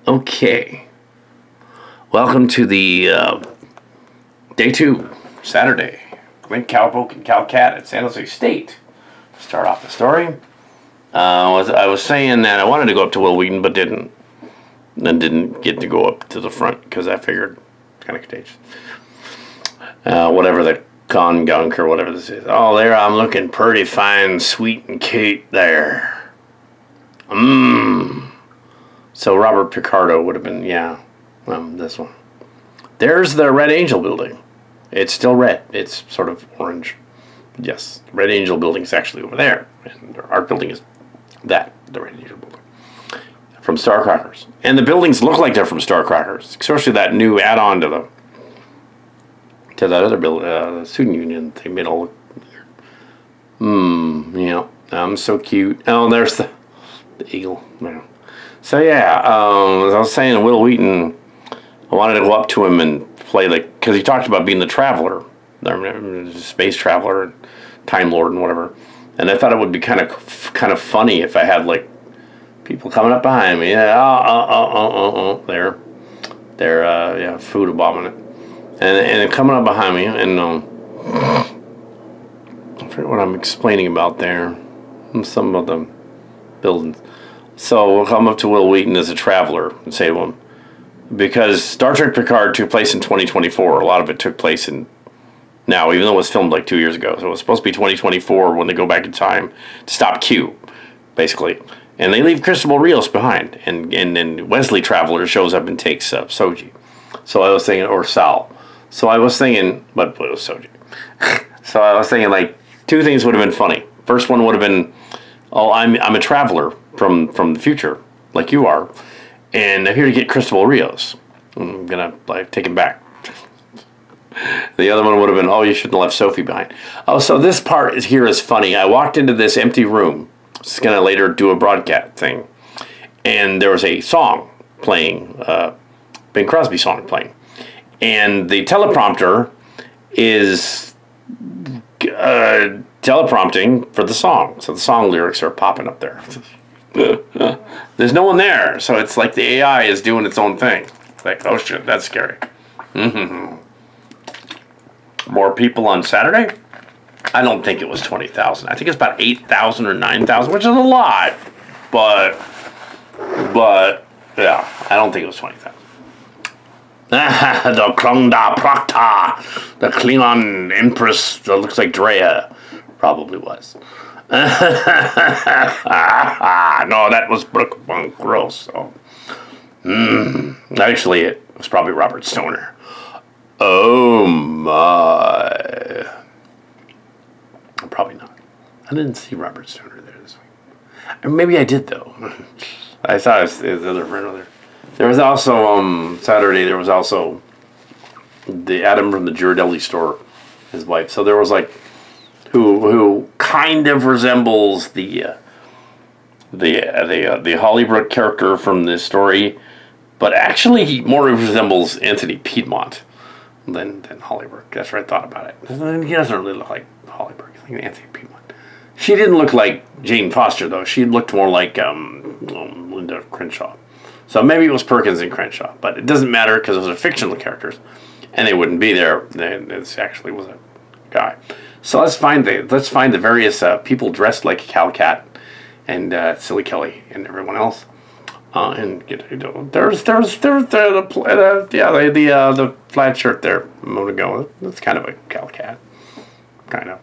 Okay. Welcome to the day 2, Saturday. Went Cowpoke and Kal Kat at San Jose State. To start off the story. I was saying that I wanted to go up to Will Wheaton, but didn't. And didn't get to go up to the front because I figured it's kind of contagious. Whatever the con gunk or whatever this is. Oh, there I'm looking pretty fine, sweet and cute there. So Robert Picardo would have been, this one. There's the Red Angel building. It's still red. It's sort of orange. Yes, the Red Angel building is actually over there. And our art building is the Red Angel building. From Starcrackers. And the buildings look like they're from Starcrackers. Especially that new add-on to that other building, the student union. They made all look weird. I'm so cute. Oh, there's the eagle. Yeah. So yeah, as I was saying, Will Wheaton, I wanted to go up to him and play because he talked about being the Traveler, the space traveler, Time Lord, and whatever. And I thought it would be kind of funny if I had people coming up behind me. Yeah, they're food abominant, and they're coming up behind me, and I forget what I'm explaining about there. Some of the buildings. So we'll come up to Will Wheaton as a traveler and say to him, because Star Trek Picard took place in 2024, a lot of it took place now, even though it was filmed 2 years ago. So it was supposed to be 2024 when they go back in time to stop Q, basically. And they leave Cristobal Rios behind. And then Wesley Traveler shows up and takes Soji. So I was thinking, or Sal. So I was thinking, but it was Soji. So I was thinking, two things would have been funny. First one would have been, I'm a traveler from the future, like you are, and I'm here to get Cristobal Rios. I'm gonna take him back. The other one would have been, you shouldn't have left Sophie behind. So this part is funny. I walked into this empty room. It's gonna later do a broadcast thing, and there was a song playing, Bing Crosby song playing, and the teleprompter is teleprompting for the song, so the song lyrics are popping up there. There's no one there, so it's like the AI is doing its own thing. Oh shit, that's scary. More people on Saturday? I don't think it was 20,000. I think it's about 8,000 or 9,000, which is a lot. But yeah, I don't think it was 20,000. The Klongda Prakta, the Klingon Empress that looks like Drea, probably was. No, that was Brooke Gross. So. Actually, it was probably Robert Stoner. Oh my. Probably not. I didn't see Robert Stoner there this week. Or maybe I did, though. I saw his other friend over there. There was also, Saturday, there was also the Adam from the Ghirardelli store, his wife. So there was who kind of resembles the Hollybrook character from this story, but actually he more resembles Anthony Piedmont than Hollybrook. That's what I thought about it. He doesn't really look like Hollybrook. He's like Anthony Piedmont. She didn't look like Jane Foster, though. She looked more like Linda Crenshaw. So maybe it was Perkins and Crenshaw, but it doesn't matter because those are fictional characters, and they wouldn't be there. This actually was a guy. So let's find the various people dressed like Kal Kat and Silly Kelly and everyone else, and there's the plaid shirt there a moment ago. That's kind of a Kal Kat, kind of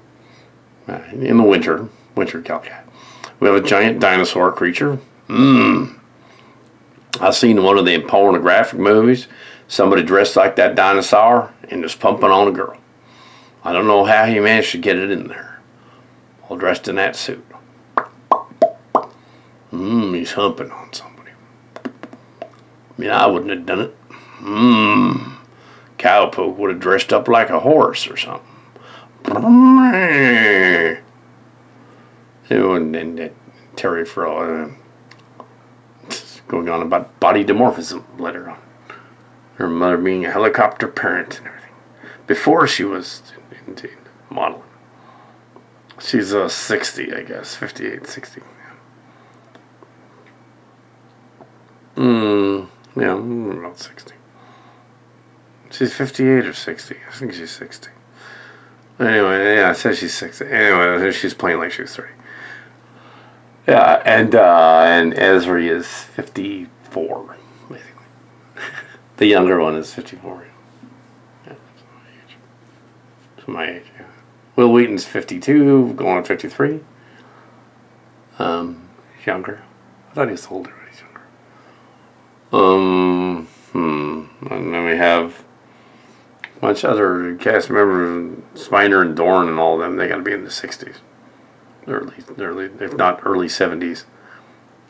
in the winter Kal Kat. We have a giant dinosaur creature. I've seen one of the pornographic movies. Somebody dressed like that dinosaur and just pumping on a girl. I don't know how he managed to get it in there. All dressed in that suit. He's humping on somebody. I wouldn't have done it. Cowpoke would have dressed up like a horse or something. And Terry Farrell going on about body dimorphism later on. Her mother being a helicopter parent and everything. Before she was into modeling. She's 60, I guess. 58, 60. Yeah, about 60. She's 58 or 60. I think she's 60. Anyway, yeah, I said she's 60. Anyway, she's playing like she was 30. Yeah, and Esri is 54, basically. The younger one is 54. Yeah, that's my age, yeah. Will Wheaton's 52, going on 53. He's younger. I thought he was older, but he's younger. And then we have a bunch of other cast members, Spiner and Dorn and all of them. They got to be in the 60s. Early, if not early 70s.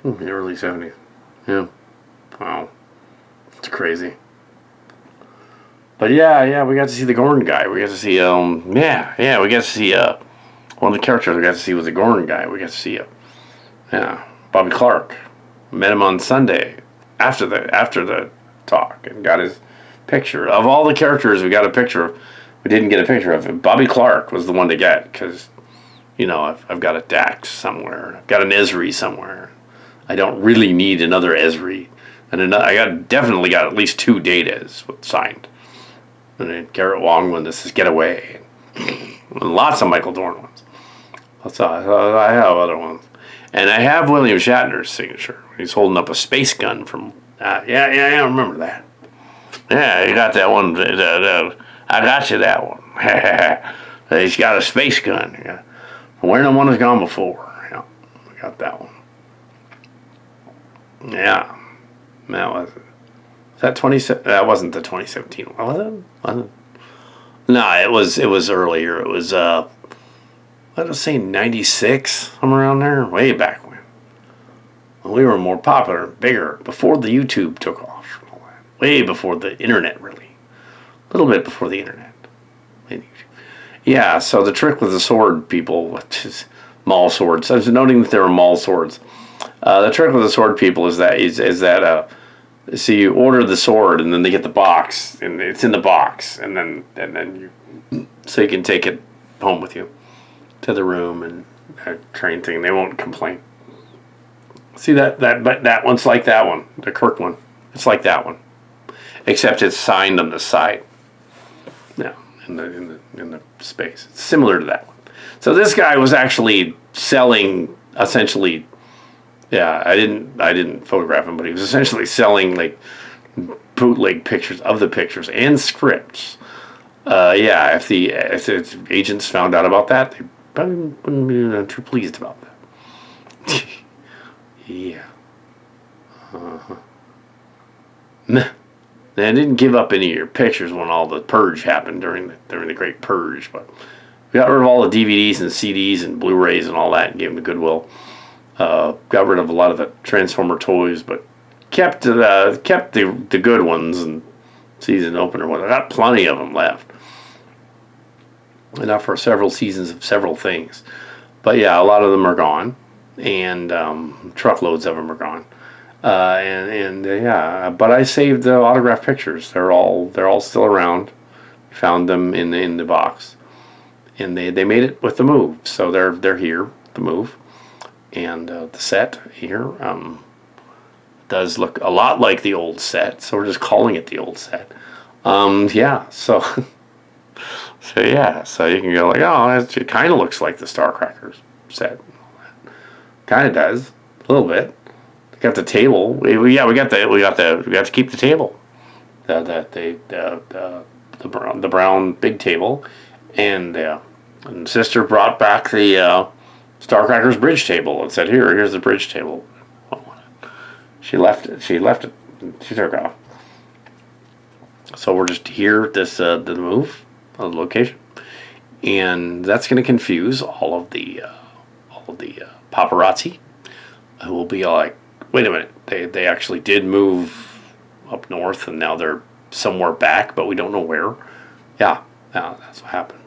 Early 70s. Yeah. Wow. It's crazy. But yeah, we got to see the Gorn guy. We got to see, we got to see, one of the characters we got to see was the Gorn guy. We got to see, Bobby Clark. Met him on Sunday after the talk and got his picture. Of all the characters we got a picture of, we didn't get a picture of him. Bobby Clark was the one to get because, I've got a Dax somewhere. I've got an Esri somewhere. I don't really need another Esri. And definitely got at least 2 Datas signed. And then Garrett Wong one, this is Get Away. And lots of Michael Dorn ones. I have other ones. And I have William Shatner's signature. He's holding up a space gun from... I remember that. Yeah, you got that one. I got you that one. He's got a space gun. Yeah. Where no one has gone before. Yeah, we got that one. Yeah. That was it. That wasn't the 2017 one, was it? No, it was earlier. It was, let us say 96, somewhere around there, way back when. We were more popular, bigger, before the YouTube took off. Way before the internet, really. A little bit before the internet. Yeah, so the trick with the sword people, which is Maul swords. I was noting that there were Maul swords. The trick with the sword people is that so you order the sword and then they get the box and it's in the box and then you can take it home with you to the room and train thing. They won't complain. See that one's like that one, the Kirk one. It's like that one, except it's signed on the side. Yeah, in the space. It's similar to that one. So this guy was actually selling essentially. Yeah, I didn't photograph him, but he was essentially selling like bootleg pictures of the pictures and scripts. If the agents found out about that, they probably wouldn't be too pleased about that. Yeah. They didn't give up any of your pictures when all the purge happened during the Great Purge, but we got rid of all the DVDs and CDs and Blu-rays and all that and gave them to Goodwill. Got rid of a lot of the Transformer toys, but kept the good ones and season opener ones. I got plenty of them left. Enough for several seasons of several things. But yeah, a lot of them are gone, and truckloads of them are gone. But I saved the autographed pictures. They're all still around. Found them in the box, and they made it with the move. So they're here. The move. And the set here does look a lot like the old set, so we're just calling it the old set. So you can go like, oh, it kind of looks like the Starcrackers set. Kind of does a little bit. We got the table. We got to keep the table. The brown big table, and sister brought back the. Starcracker's bridge table and said, here's the bridge table. She left it. She took off. So we're just here at this the move of the location, and that's going to confuse all of the paparazzi, who will be like, wait a minute, they actually did move up north and now they're somewhere back, but we don't know where. Yeah, that's what happened.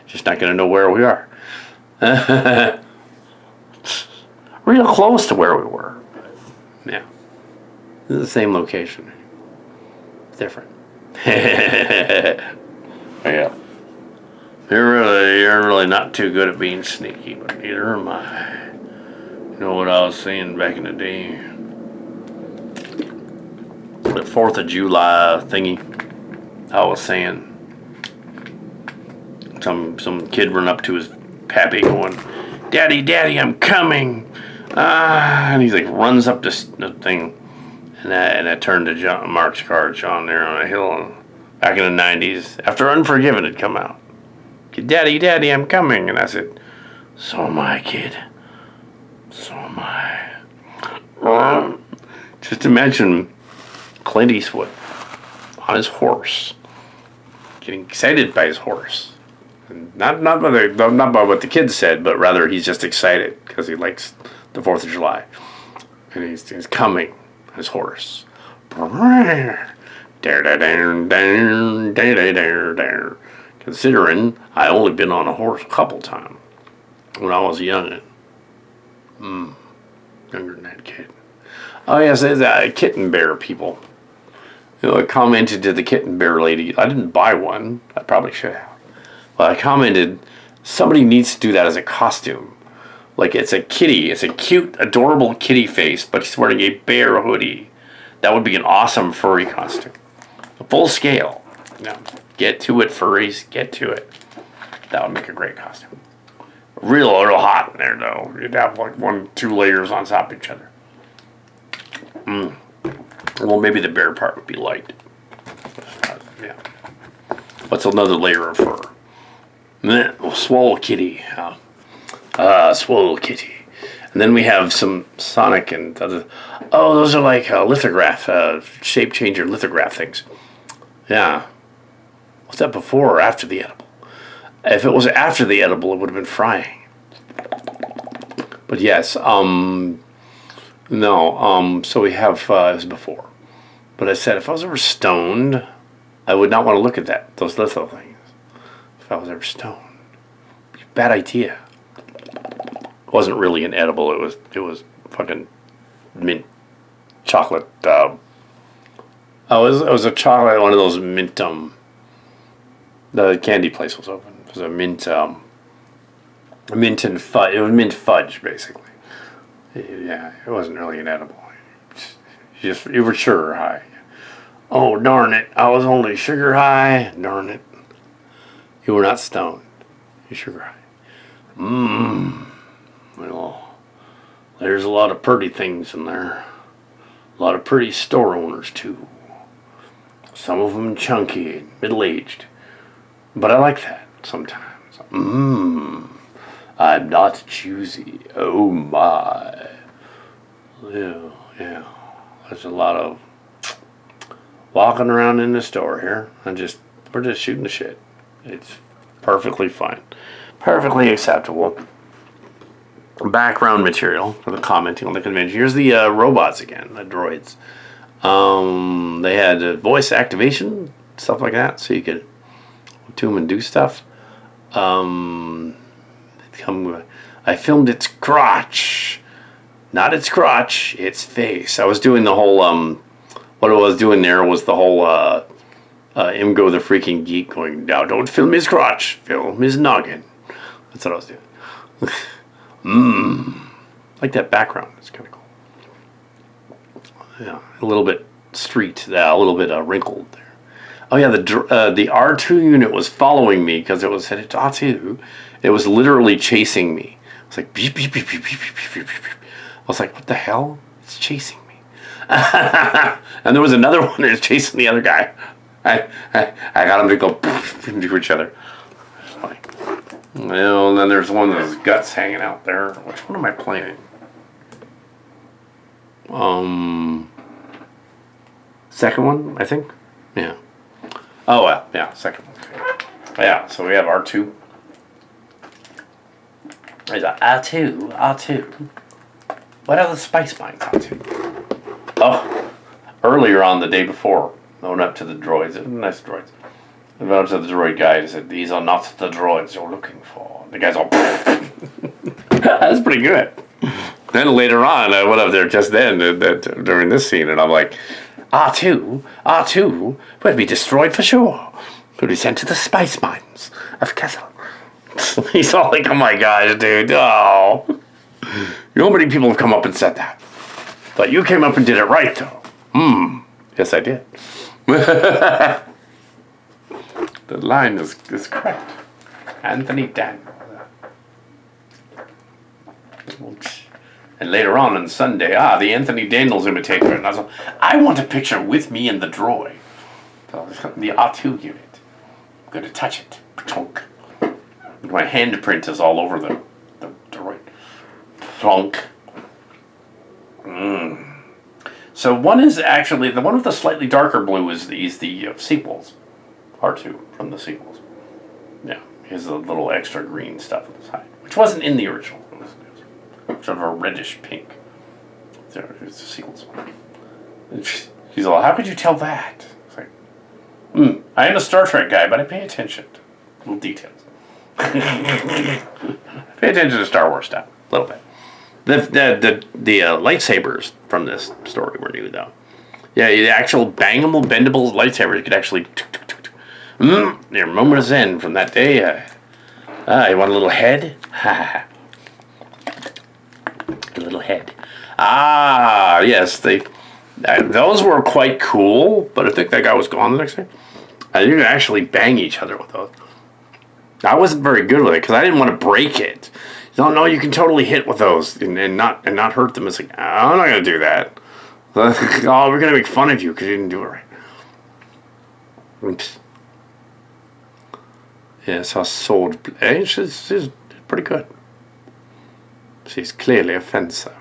Just not going to know where we are. Real close to where we were. Yeah. This is the same location. Different. Yeah. You're really not too good at being sneaky, but neither am I. You know what I was saying back in the day? the 4th of July thingy. I was saying, some kid run up to his pappy going, "Daddy, Daddy, I'm coming!" And he's like runs up this thing, and I turned to Mark's car, John, there on a hill back in the '90s after Unforgiven had come out. "Daddy, Daddy, I'm coming!" And I said, "So am I, kid. So am I." Just imagine Clint Eastwood on his horse, getting excited by his horse. And not by what the kids said, but rather he's just excited because he likes the 4th of July. And he's coming on his horse. Considering I only been on a horse a couple times when I was young. Younger than that kid. Oh yes, there's kitten bear people. I commented to the kitten bear lady. I didn't buy one. I probably should have. But I commented, somebody needs to do that as a costume. Like it's a kitty. It's a cute, adorable kitty face, but he's wearing a bear hoodie. That would be an awesome furry costume. A full scale. Get to it, furries. Get to it. That would make a great costume. Real hot in there, though. You'd have like 1-2 layers on top of each other. Well, maybe the bear part would be light. Yeah. What's another layer of fur? Swallow kitty. Swallow kitty. And then we have some Sonic and other. Oh, those are like lithograph, shape changer lithograph things. Yeah. Was that before or after the edible? If it was after the edible, it would have been frying. But yes, no, so we have, it was before. But I said, if I was ever stoned, I would not want to look at those litho things. If I was ever stoned. Bad idea. It wasn't really an edible, it was fucking mint chocolate, it was a chocolate, one of those mint, the candy place was open. It was a mint and fudge. It was mint fudge, basically. Yeah, it wasn't really an edible. You were sugar high. Oh, darn it. I was only sugar high. Darn it. You were not stoned. You're sugar high. Well, there's a lot of pretty things in there. A lot of pretty store owners, too. Some of them chunky, middle-aged. But I like that sometimes. I'm not choosy. Oh my. Yeah. There's a lot of walking around in the store here. We're just shooting the shit. It's perfectly fine. Perfectly acceptable. Background material for the commenting on the convention. Here's the robots again, the droids. They had voice activation, stuff like that, so you could to them and do stuff. I filmed its crotch. Not its crotch, its face. I was doing the whole, what I was doing there was the whole, Imgo the freaking geek going, now don't film his crotch, film his noggin. That's what I was doing. Like that background, it's kind of cool. Yeah, a little bit street, a little bit wrinkled there. Oh yeah, the R2 unit was following me because it was headed to R2. It was literally chasing me. It was like beep, beep, beep, beep, beep, beep, beep, beep. I was like, what the hell? It's chasing me. And there was another one that was chasing the other guy. I got them to go into each other. It's funny. Well, and then there's one of those guts hanging out there. Which one am I playing? Second one, I think. Yeah. Oh well, yeah, second one. Yeah, so we have R2. There's R2. What are the spice mines, R2? Oh, earlier on the day before, I went up to the droids. Nice droids. I went up to the droid guy and said, "These are not the droids you're looking for." The guy's all, that's pretty good. Then later on, I went up there just then, during this scene, and I'm like, R2 will be destroyed for sure. Will be sent to the spice mines of Kessel. He's all like, oh my gosh, dude, oh. You know how many people have come up and said that? But you came up and did it right, though. Yes, I did. The line is correct. Anthony Daniels. And later on Sunday, the Anthony Daniels imitator. And I want a picture with me in the droid. So the R2 unit. I'm going to touch it. Plonk. My handprint is all over the droid. Plonk. So one is actually, the one with the slightly darker blue is the sequels. R2 from the sequels. Yeah. Here's the little extra green stuff on the side. Which wasn't in the original. Sort of a reddish pink. There, it's the sequels one. She's all, how could you tell that? It's like, I am a Star Trek guy, but I pay attention to little details. Pay attention to Star Wars stuff a little bit. The lightsabers from this story were new though. Yeah, the actual bangable, bendable lightsabers you could actually. Your moment of zen from that day. You want a little head? Ha. A little head. Yes, those were quite cool, but I think that guy was gone the next day. You could actually bang each other with those. I wasn't very good with it because I didn't want to break it. No, you can totally hit with those and not hurt them. It's like, I'm not going to do that. Oh, we're going to make fun of you because you didn't do it right. Oops. Yeah, so sold. She's pretty good. She's clearly a fencer.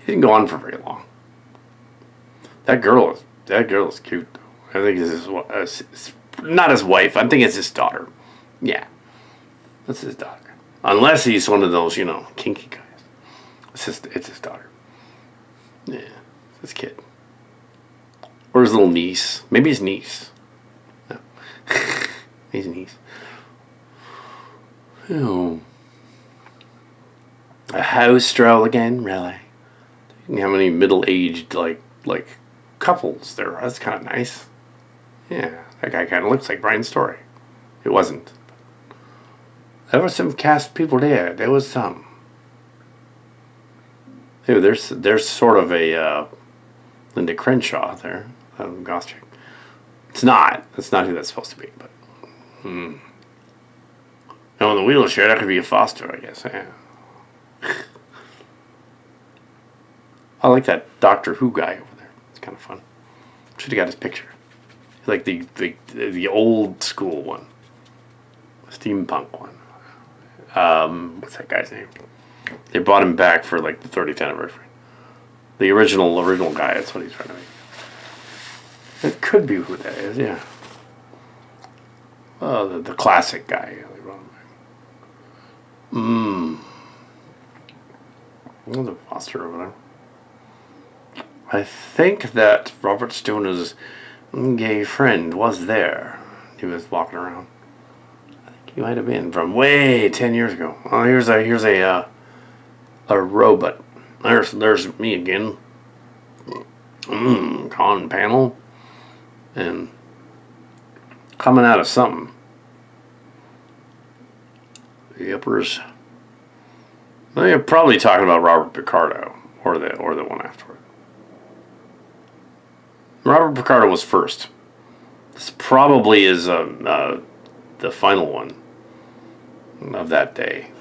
He didn't go on for very long. That girl is cute. I think it's not his wife. I think it's his daughter. Yeah, that's his daughter. Unless he's one of those, kinky guys. It's his daughter. Yeah, it's his kid. Or his little niece. Maybe his niece. No. His niece. Oh. A house stroll again, really? How many middle-aged, like couples there are. That's kind of nice. Yeah, that guy kind of looks like Brian Story. It wasn't. There were some cast people there. There was some. Hey, there's sort of a Linda Crenshaw there. Goth chick. It's not. That's not who that's supposed to be. But no, in the wheelchair that could be a Foster, I guess. Yeah. I like that Doctor Who guy over there. It's kind of fun. Should have got his picture. Like the old school one, steampunk one. What's that guy's name? They brought him back for like the 30th anniversary. The original guy. That's what he's trying to make. It could be who that is. Yeah. The classic guy. They brought him back. There's a Foster over there. I think that Robert Stoner's gay friend was there. He was walking around. I think he might have been from way 10 years ago. Oh, here's a robot. There's me again. Con panel. And coming out of something. The uppers. Well, you're probably talking about Robert Picardo or the one afterward. Robert Picardo was first. This probably is the final one of that day.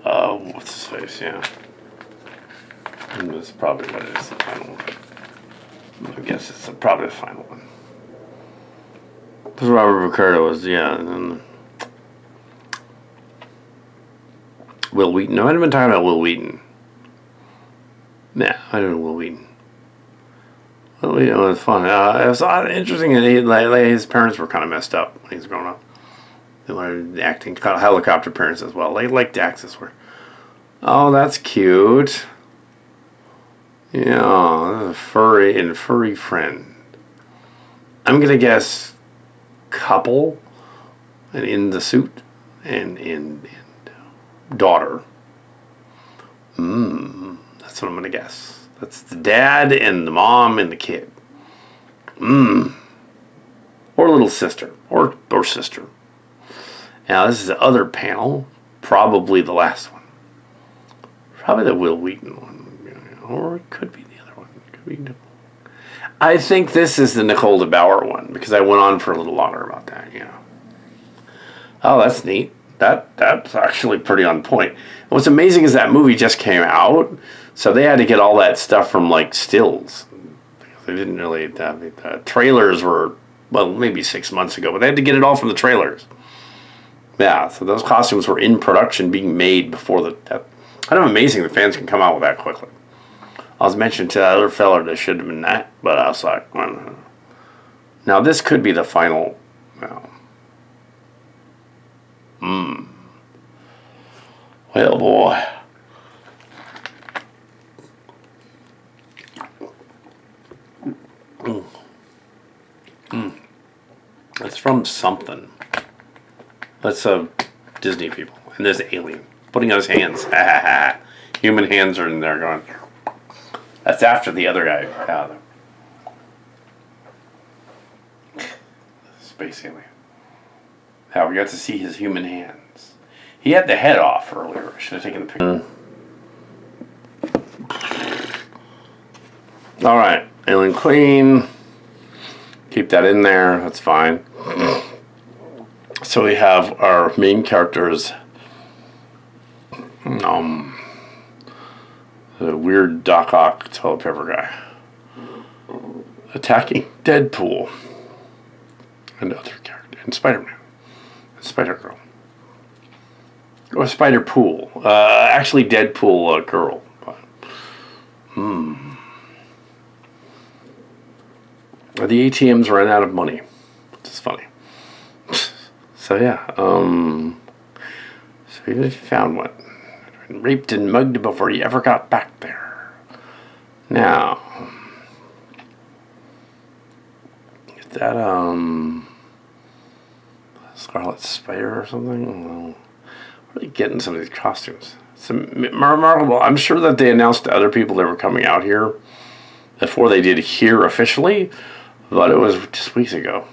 What's his face? Yeah, that's probably what it is. The final one. I guess it's probably the final one. Because Robert Picardo was and then Will Wheaton. No, I hadn't been talking about Will Wheaton. Nah, I don't know Will Wheaton. Well, it was fun. It was interesting that his parents were kind of messed up when he was growing up. They learned acting, kind of helicopter parents as well. They liked Dax's were. Oh, that's cute. Yeah, a furry friend. I'm gonna guess couple, and in the suit, and daughter. That's what I'm gonna guess. That's the dad and the mom and the kid. Or little sister. Or sister. Now this is the other panel. Probably the last one. Probably the Will Wheaton one. Or it could be the other one. I think this is the Nicole DeBauer one because I went on for a little longer about that. Oh, that's neat. That's actually pretty on point. What's amazing is that movie just came out, so they had to get all that stuff from like stills. They didn't really. The trailers were maybe 6 months ago, but they had to get it all from the trailers. Yeah, so those costumes were in production, being made before the. Kind of amazing the fans can come out with that quickly. I was mentioning to the other fella that should have been that, but I was like, now this could be the final. Well, boy. It's from something. That's Disney people. And there's the alien putting on his hands. Human hands are in there going. That's after the other guy. Space alien. How we got to see his human hands. He had the head off earlier. I should have taken the picture. All right, Alien Queen. Keep that in there. That's fine. So we have our main characters. The weird Doc Ock toilet paper guy attacking Deadpool and other characters, and Spider-Man, Spider-Girl, or Spider-Pool. Actually, Deadpool girl. But, the ATMs ran out of money, which is funny. So yeah, so even if you found one, raped and mugged before you ever got back there. Now, is that Scarlet Spider or something? Where are they getting some of these costumes? It's remarkable. I'm sure that they announced to other people they were coming out here before they did here officially, but it was just weeks ago.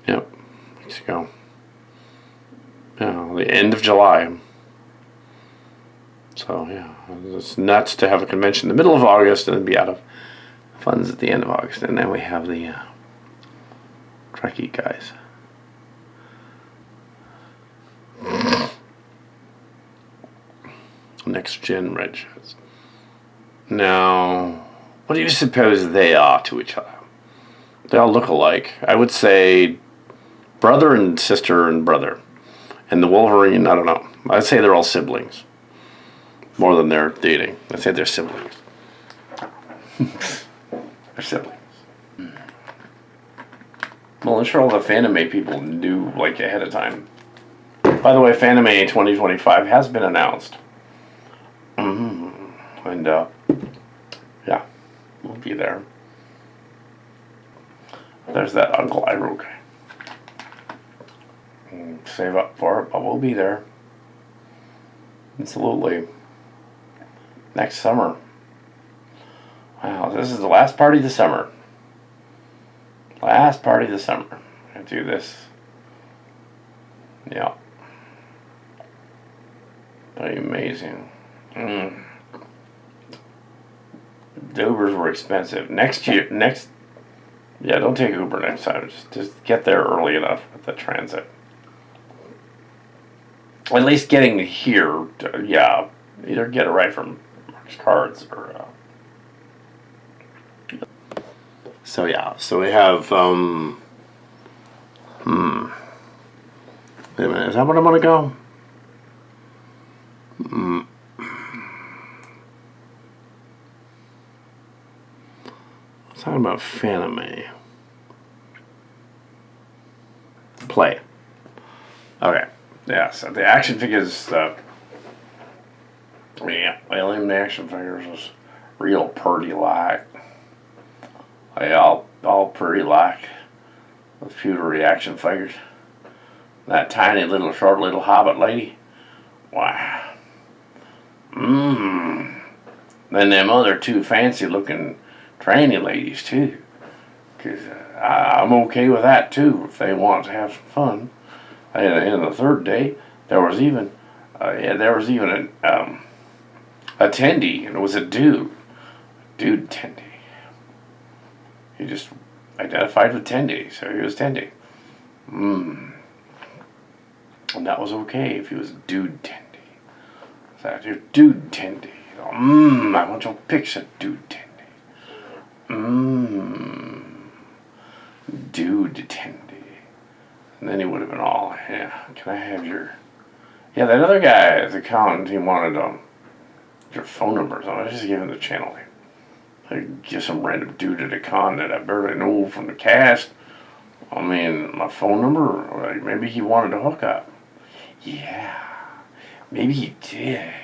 Yep, weeks ago. Yeah, the end of July. So, yeah, it's nuts to have a convention in the middle of August and then be out of funds at the end of August. And then we have the Trekkie guys. Next gen red shirts. Now, what do you suppose they are to each other? They all look alike. I would say brother and sister and brother. And the Wolverine, I don't know. I'd say they're all siblings. More than they're dating. I'd say they're siblings. They're siblings. Well, I'm sure all the Fanime people knew, like, ahead of time. By the way, Fanime 2025 has been announced. And, yeah, we'll be there. There's that Uncle Iroh guy. Save up for it, but we'll be there. Absolutely. Next summer. Wow, this is the last party of the summer. Last party of the summer. I do this. Yeah. Pretty amazing. The Ubers were expensive. Yeah, don't take Uber next time. Just get there early enough with the transit. At least getting here, yeah, either get it right from Mark's Cards or. So yeah, so we have. Wait a minute, is that what I'm gonna go? Let's talk about Fanime. Play. Okay. Yeah, so the action figures, Alien action figures was real pretty like. All pretty like with few reaction figures. That tiny little short little hobbit lady. Wow. Then them other two fancy looking tranny ladies too. Cause I'm okay with that too if they want to have some fun. And the third day, there was even an attendee, and it was a dude. dude, Tendy. He just identified with Tendy, so he was Tendy. And that was okay if he was dude Tendy. So you're dude Tendy. I want your picture, dude Tendy. Dude Tendy. And then he would have been all, yeah, can I have your... Yeah, that other guy, the accountant, he wanted your phone number, so I just gave him the channel. I give some random dude at a con that I barely know from the cast. I mean, my phone number, like maybe he wanted to hook up. Yeah, maybe he did.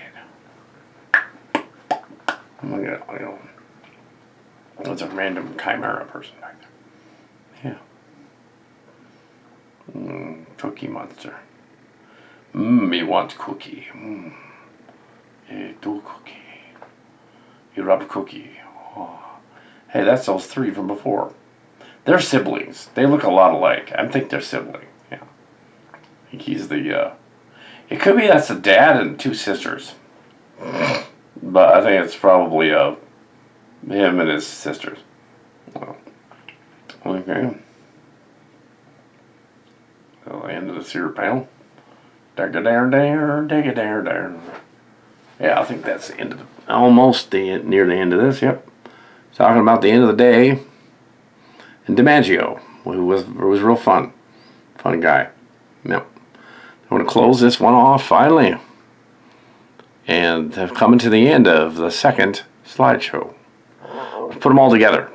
It's a random chimera person back there. Yeah. Cookie monster. He wants cookie. Do cookie. You rub cookie. Oh. Hey, that's those three from before. They're siblings. They look a lot alike. I think they're siblings. Yeah. I think he's the, it could be that's the dad and two sisters. But I think it's probably, him and his sisters. Well, okay. So the end of the seer panel. Dig-a-dare-dare. Yeah, I think that's the end of near the end of this, yep. Talking about the end of the day. And DiMaggio, who was real fun. Fun guy. Yep. I want to close this one off finally. And have come to the end of the second slideshow. Put them all together.